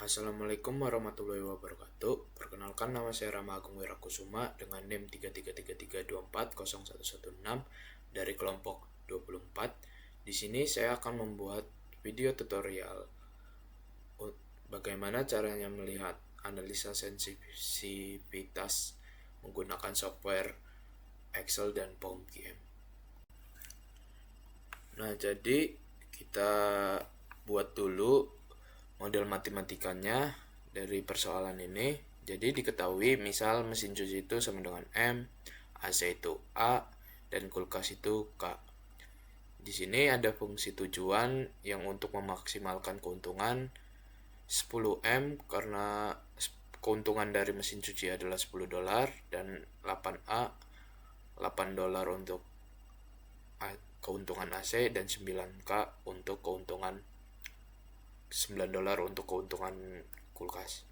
Assalamualaikum warahmatullahi wabarakatuh. Perkenalkan, nama saya Rama Agung Wirakusuma dengan NIM 33332401116 dari kelompok 24. Di sini saya akan membuat video tutorial bagaimana caranya melihat analisa sensitivitas menggunakan software Excel dan POMQM. Nah, jadi kita buat dulu model matematikanya dari persoalan ini. Jadi diketahui misal mesin cuci itu sama dengan M, AC itu A, dan kulkas itu K. Di sini ada fungsi tujuan yang untuk memaksimalkan keuntungan 10M karena keuntungan dari mesin cuci adalah $10 dan 8A $8 untuk keuntungan AC dan 9K untuk keuntungan $9 untuk keuntungan kulkas.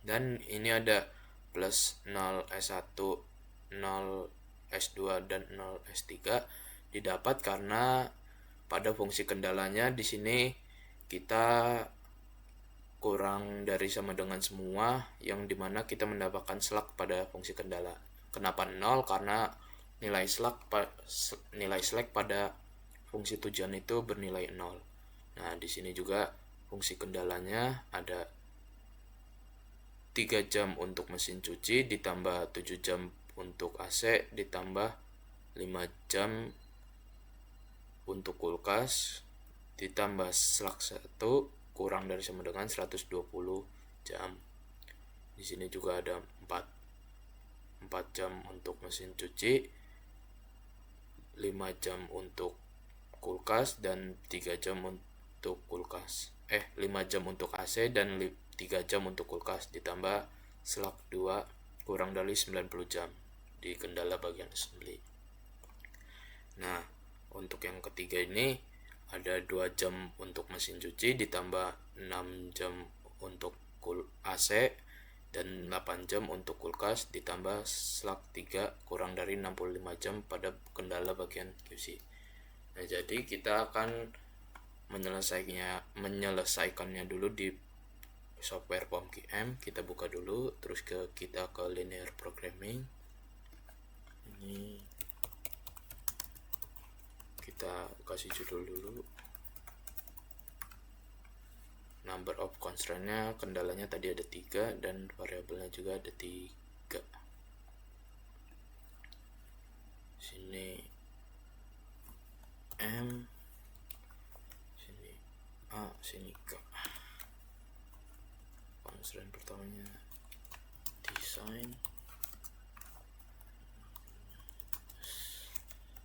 Dan ini ada plus 0S1, 0S2 dan 0S3 didapat karena pada fungsi kendalanya di sini kita kurang dari sama dengan semua, yang dimana kita mendapatkan slack pada fungsi kendala. Kenapa 0? Karena nilai slack pada fungsi tujuan itu bernilai 0. Nah, di sini juga fungsi kendalanya ada 3 jam untuk mesin cuci ditambah 7 jam untuk AC ditambah 5 jam untuk kulkas ditambah slack 1 kurang dari sama dengan 120 jam. Di sini juga ada 4 jam untuk mesin cuci, 5 jam untuk kulkas dan 3 jam untuk kulkas. 5 jam untuk AC dan 3 jam untuk kulkas ditambah slack 2 kurang dari 90 jam di kendala bagian assembly. Nah, untuk yang ketiga ini ada 2 jam untuk mesin cuci ditambah 6 jam untuk AC dan 8 jam untuk kulkas ditambah slack 3 kurang dari 65 jam pada kendala bagian QC. Nah, jadi kita akan menyelesaikannya dulu di software POMQM. Kita buka dulu, terus kita ke linear programming. Ini kita kasih judul dulu. Number of constraint-nya, kendalanya tadi ada 3 dan variabelnya juga ada 3. Sini M, sini A, sini K. Constraint pertamanya design,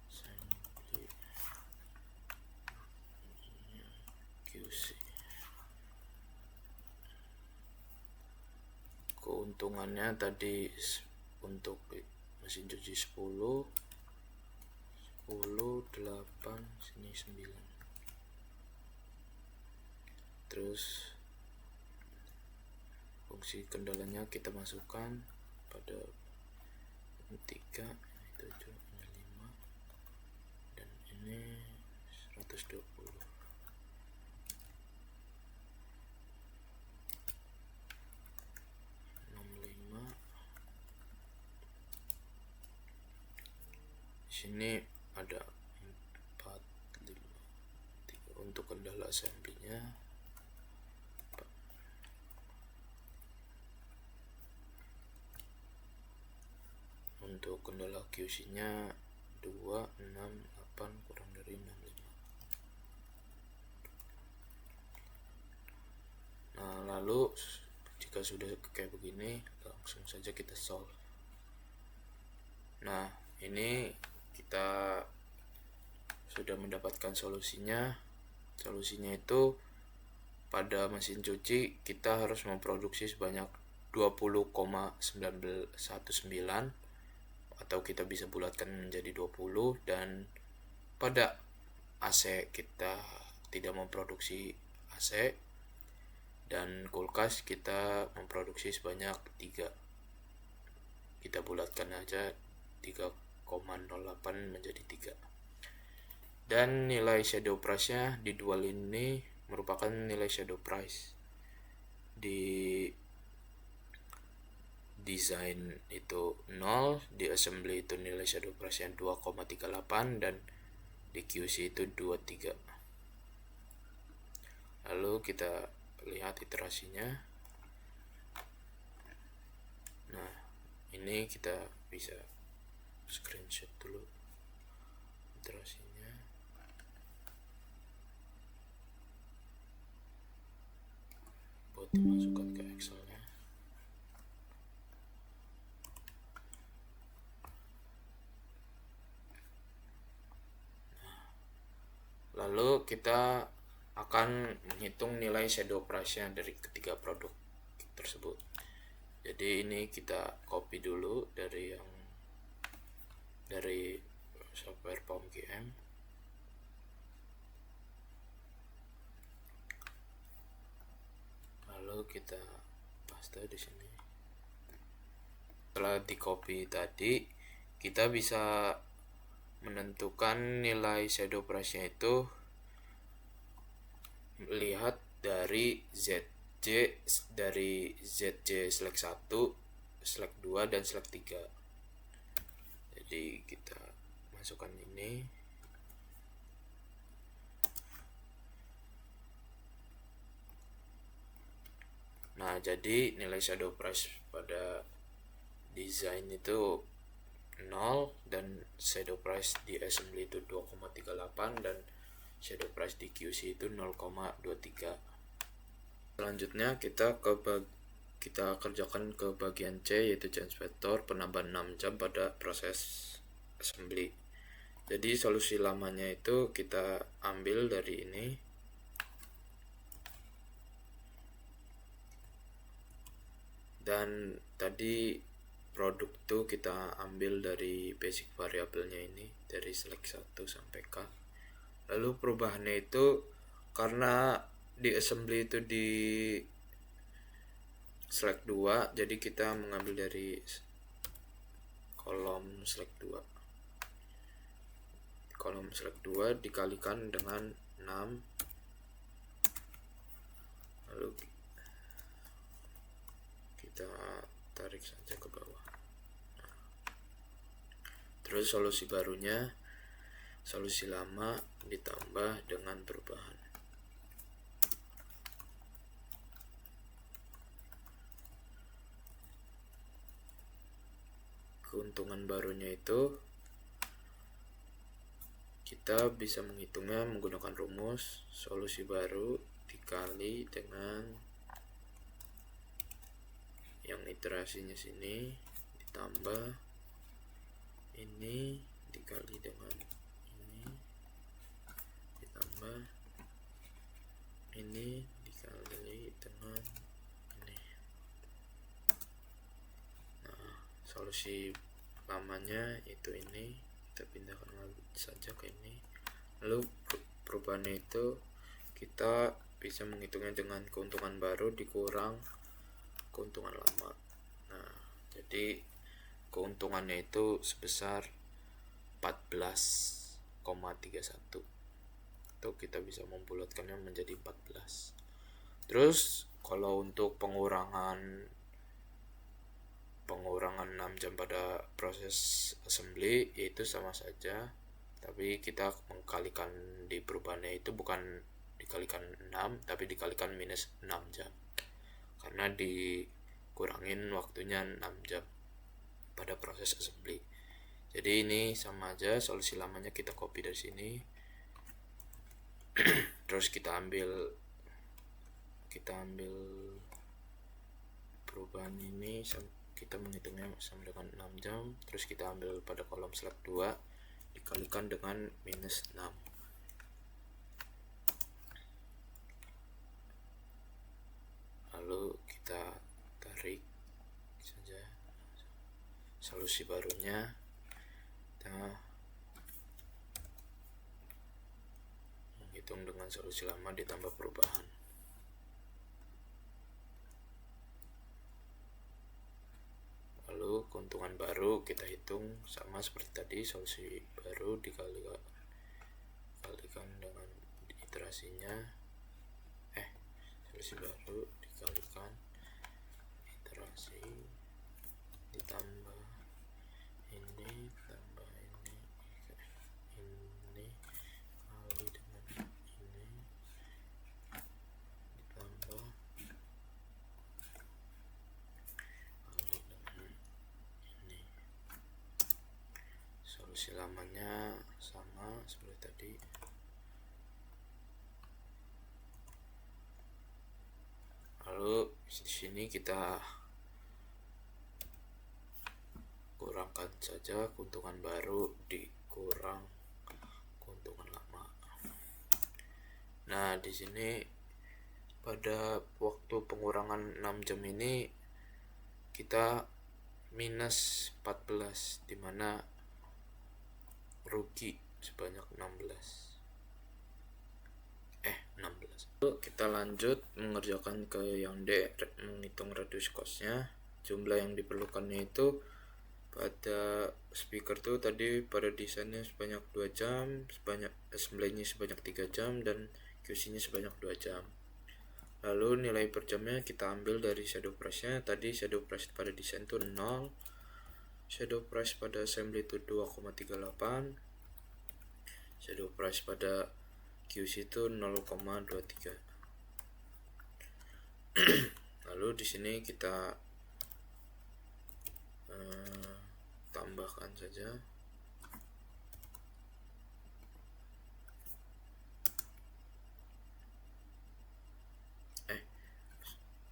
assembly, QC. Keuntungannya tadi untuk mesin cuci 10, 8, sini 9. Terus fungsi kendalanya kita masukkan pada 3, ini 7, ini 5, dan ini 120. Sini ada 4, 5, 3 untuk kendala assembly-nya. Untuk kendala QC-nya 2, 6, 8 kurang dari 65. Nah, lalu jika sudah kayak begini, langsung saja kita solve. Nah, ini kita sudah mendapatkan solusinya. Solusinya itu pada mesin cuci kita harus memproduksi sebanyak 20,919 atau kita bisa bulatkan menjadi 20, dan pada AC kita tidak memproduksi AC dan kulkas kita memproduksi sebanyak 3. Kita bulatkan aja 3,08 menjadi 3. Dan nilai shadow price-nya di dua ini merupakan nilai shadow price di desain itu 0, di assembly itu nilai shadow price-nya 2,38 dan di QC itu 23. Lalu kita lihat iterasinya. Nah, ini kita bisa screenshot dulu iterasinya. Buat dimasukkan ke Excel-nya. Lalu kita akan menghitung nilai shadow price-nya dari ketiga produk tersebut. Jadi ini kita copy dulu dari software POMGM. Lalu kita paste di sini. Setelah di copy tadi, kita bisa menentukan nilai shadow price-nya itu lihat dari ZJ select 1, select 2 dan select 3. Jadi kita masukkan ini. Nah, jadi nilai shadow price pada desain itu 0 dan shadow price di assembly itu 2,38 dan shadow price di QC itu 0,23. Selanjutnya kita kerjakan ke bagian C, yaitu change vector, penambahan 6 jam pada proses assembly. Jadi solusi lamanya itu kita ambil dari ini. Dan tadi produk itu kita ambil dari basic variabelnya ini, dari select 1 sampai K. Lalu perubahannya itu karena di assembly itu di select 2, jadi kita mengambil dari kolom select 2. Kolom select 2 dikalikan dengan 6. Lalu kita tarik saja ke bawah. Nah, terus solusi barunya, solusi lama ditambah dengan perubahan. Keuntungan barunya itu kita bisa menghitungnya menggunakan rumus solusi baru dikali dengan yang iterasinya sini ditambah ini dikali dengan ini ditambah ini dikali dengan ini. Nah, solusi lamanya itu ini, kita pindahkan lagi saja ke ini. Lalu perubahannya itu kita bisa menghitungnya dengan keuntungan baru dikurang keuntungan lama. Nah, jadi keuntungannya itu sebesar 14,31. Atau kita bisa membulatkannya menjadi 14. Terus kalau untuk pengurangan 6 jam pada proses assembly itu sama saja, tapi kita mengkalikan di perubahannya itu bukan dikalikan 6 tapi dikalikan minus 6 jam karena dikurangin waktunya 6 jam pada proses assembly. Jadi ini sama aja, solusi lamanya kita copy dari sini. Terus kita ambil perubahan ini, kita menghitungnya sama dengan 6 jam. Terus kita ambil pada kolom select 2 dikalikan dengan minus 6. Lalu kita tarik saja solusi barunya. Kita menghitung dengan solusi lama ditambah perubahan. Lalu keuntungan baru kita hitung sama seperti tadi, solusi baru dikalikan dengan iterasinya, solusi baru dikalikan dikasih ditambah ini tambah ini kali dengan ini ditambah kali dengan ini. Solusi lamanya sama seperti tadi. Lalu di sini kita kurangkan saja keuntungan baru dikurang keuntungan lama. Nah, di sini pada waktu pengurangan 6 jam ini kita minus 14, dimana rugi sebanyak 16. Lalu kita lanjut mengerjakan ke yang D, menghitung radius costnya. Jumlah yang diperlukannya itu pada speaker tuh tadi pada desainnya sebanyak 2 jam, sebanyak assembly-nya sebanyak 3 jam, dan QC-nya sebanyak 2 jam. Lalu nilai per jamnya kita ambil dari shadow price-nya. Tadi shadow price pada desain itu 0, shadow price pada assembly itu 2,38, shadow price pada QC itu 0,23. Lalu di sini kita tambahkan saja.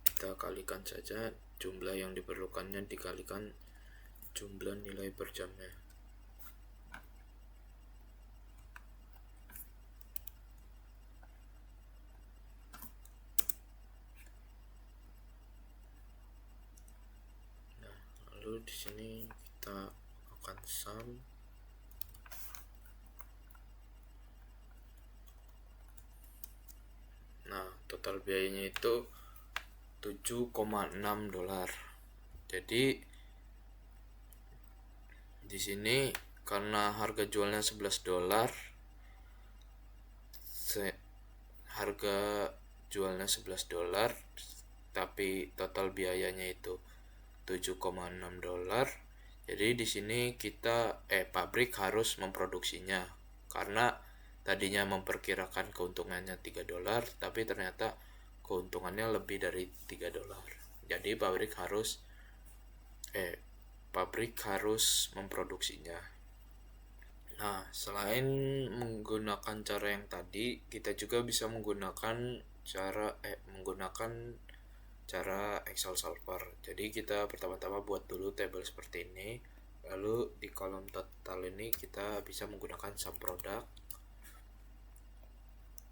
Kita kalikan saja jumlah yang diperlukannya dikalikan jumlah nilai per jamnya. Nah, lalu di sini kita akan sum. Nah, total biayanya itu $7,6. Jadi di sini karena harga jualnya $11, harga jualnya $11, tapi total biayanya itu $7,6. Jadi di sini kita pabrik harus memproduksinya, karena tadinya memperkirakan keuntungannya $3, tapi ternyata keuntungannya lebih dari $3. Jadi pabrik harus memproduksinya. Nah, selain menggunakan cara yang tadi, kita juga bisa menggunakan cara Excel solver. Jadi kita pertama-tama buat dulu table seperti ini. Lalu di kolom total ini kita bisa menggunakan sum product.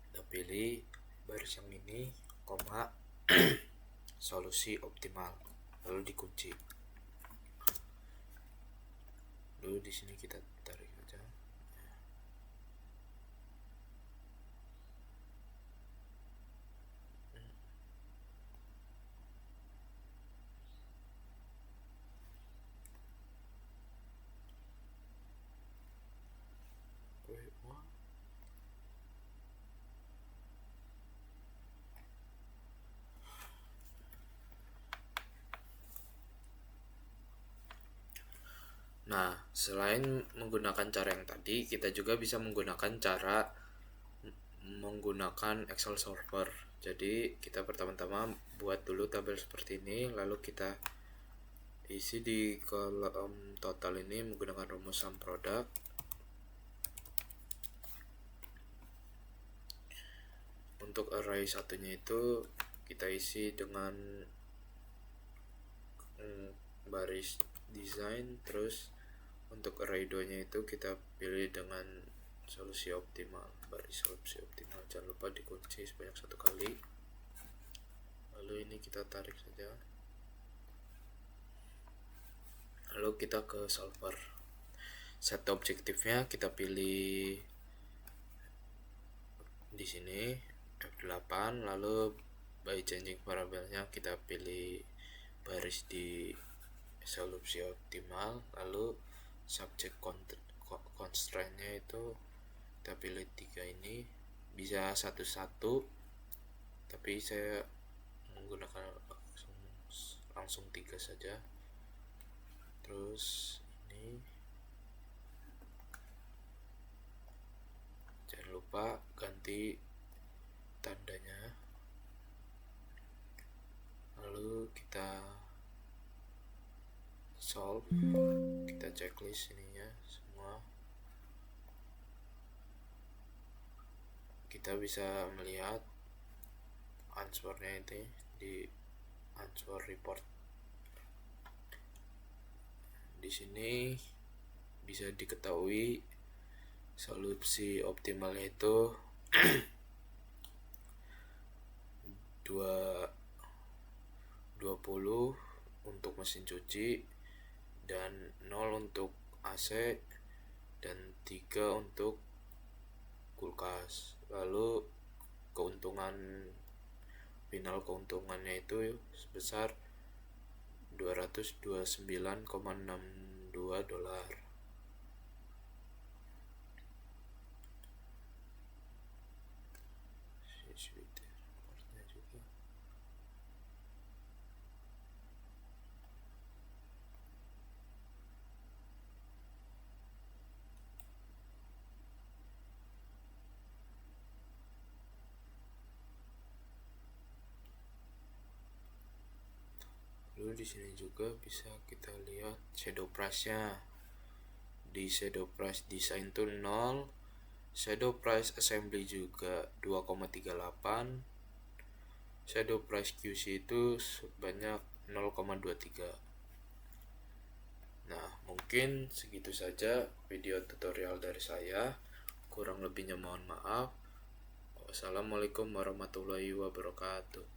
Kita pilih baris yang ini, koma, solusi optimal, lalu dikunci. Lalu di sini kita tarik saja. Nah, selain menggunakan cara yang tadi, kita juga bisa menggunakan cara menggunakan Excel solver. Jadi kita pertama-tama buat dulu tabel seperti ini, lalu kita isi di kolom total ini menggunakan rumus sum product. Untuk array satunya itu kita isi dengan baris desain, terus untuk array 2 nya itu kita pilih dengan solusi optimal, baris solusi optimal. Jangan lupa dikunci sebanyak 1 kali. Lalu ini kita tarik saja. Lalu kita ke solver. Set objektifnya kita pilih di sini F8, lalu by changing variabelnya kita pilih baris di solusi optimal, lalu subject constraint-nya itu kita pilih 3 ini, bisa satu-satu, tapi saya menggunakan langsung 3 saja. Terus ini jangan lupa ganti tandanya, lalu kita solve, kita checklist ininya semua. Kita bisa melihat answernya itu di answer report. Di sini bisa diketahui solusi optimalnya itu 20 untuk mesin cuci, dan 0 untuk AC, dan 3 untuk kulkas. Lalu final keuntungannya itu sebesar $229,62. Lalu di sini juga bisa kita lihat shadow price-nya. Di shadow price design itu 0, shadow price assembly juga 2,38, shadow price QC itu sebanyak 0,23. Nah, mungkin segitu saja video tutorial dari saya. Kurang lebihnya mohon maaf. Wassalamualaikum warahmatullahi wabarakatuh.